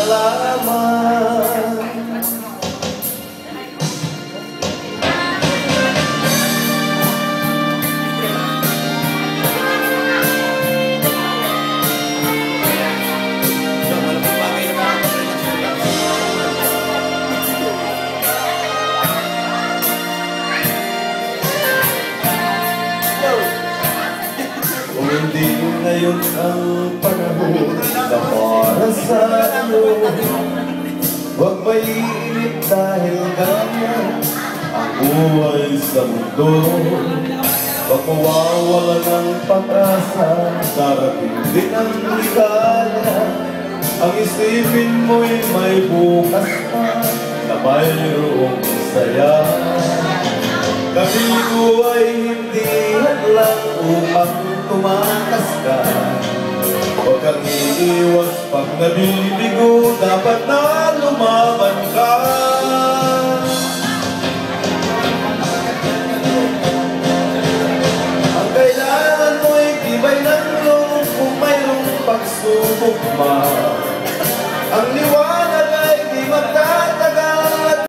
lamang. Kung hindi ngayon ang panahon na para sa iyo, huwag mainip dahil ganyan ang buhay sa mundo. Huwag mawawala ng pag-asa, darating din ang ligaya. Ang isipin mo'y may bukas pa na mayroong saya. Kabigo ay hindi hadlang upang tumakas ka. Huwag kang iiwas pag nabibigo, dapat na lumaban ka. Ang kailangan mo'y tibay ng loob kung mayroong pagsubok man. Ang liwanag